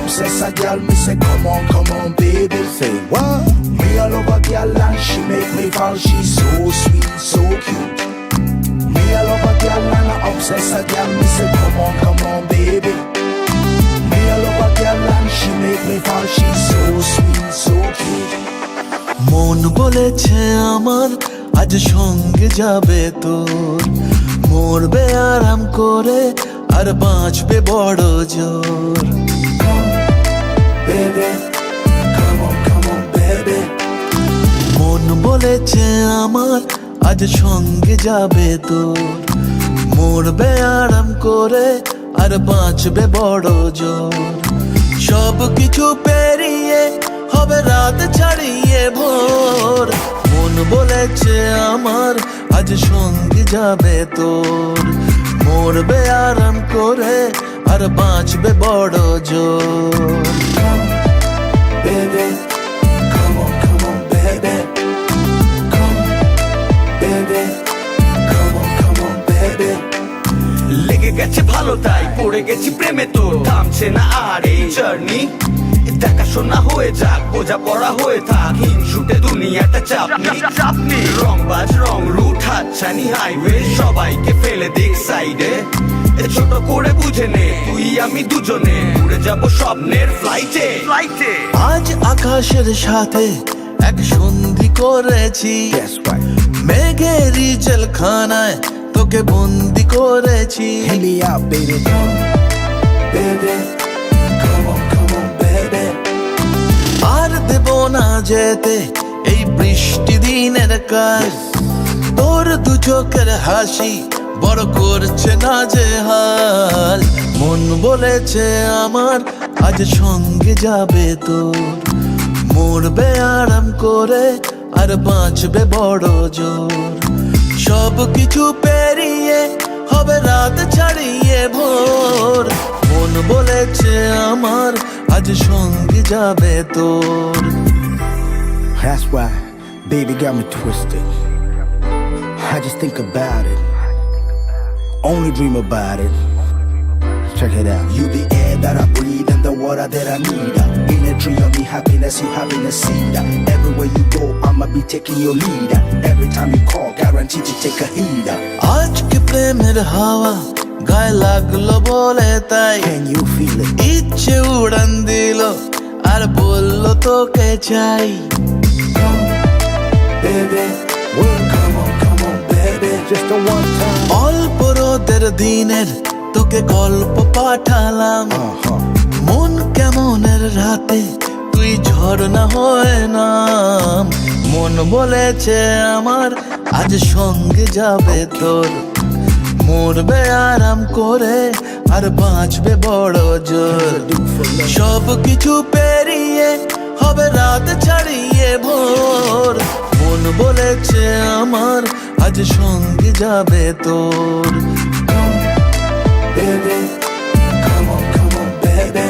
obsess a girl, me say come on, baby. Say what? Me a love a girl and she make me fall. She's so sweet, so cute. Me a love a girl and I obsess a girl. Me say come on, baby. Me a love a girl and she make me fall. She's so sweet, so cute. মন বলেছে আমার আজ সঙ্গে যাবে তোর, মরবে আরাম করে আর বাঁচবে বড় জোর। Baby, come on, baby. মন বলেছে আমার আজ সঙ্গে যাবে তোর, মরবে আরাম করে আর বাঁচবে বড় জোর। সব কিছু পেরিয়ে হবে রাত ছাড়িয়ে ভোর। মন বলেছে আমার আজ সঙ্গে যাবে তোর, মরবে আরাম করে আর বাঁচবে বড় জোর। Baby, come on, baby. Come, baby, come on, baby. লেগে গেছে ভালো তাই পড়ে গেছি প্রেমে, তো থামছে না আর এই জার্নি। দেখাশোনা হয়ে যাক, বোঝা পড়া হয়ে থাক, হিংসুটে দুনিয়াটা চাপনি। রংবাজ রং রুট হাতছানি হাইওয়ে, সবাইকে ফেলে দিক সাইডে। ছোট করে বুঝে নে তুই আমি দুজনে উড়ে যাবো স্বপ্নের ফ্লাইটে। আজ আকাশের সাথে এক সন্ধি করেছি, That's right. মেঘেরই জেলখানায় তোকে বন্দি করেছি। Hit me out, baby. Come, baby. Come on, baby. আর দেব না যেতে এই বৃষ্টি দিনের কাজ, তোর দু চোখের হাসি বড় করছে না যে হাল। মন বলেছে আমার আজ সঙ্গে যাবে তোর, মরবে আরাম করে আর বাঁচবে বড় জোর। সব কিছু পেরিয়ে হবে রাত ছাড়িয়ে ভোর। মন বলেছে আমার আজ সঙ্গে যাবে তোর। That's why, baby got me twisted. I just think about it, only dream about it. Check it out. You the air that I breathe and the water that I need. In a tree of me happiness, you having a seed. Everywhere you go, I'ma be taking your lead. Every time you call, guaranteed to take a heed. আজকে প্রেমের হাওয়া গায়ে লাগলো বলে তাই, Can you feel it? ইচ্ছে উড়ান দিল আর বলল তোকে চাই। Baby, well, come on, baby. Just a one time. অল্প রোদের দিনের তোকে গল্প পাঠালাম, মন কেমনের রাতে তুই ঝর্ণা হয়ে নাম। মন বলেছে আমার আজ সঙ্গে যাবে তোর, মরবে আরাম করে আর বাঁচবে বড় জোর। সব কিছু পেরিয়ে হবে রাত ছাড়িয়ে ভোর। মন বলেছে আমার আজ সঙ্গে যাবে তোর। Baby, come on, baby.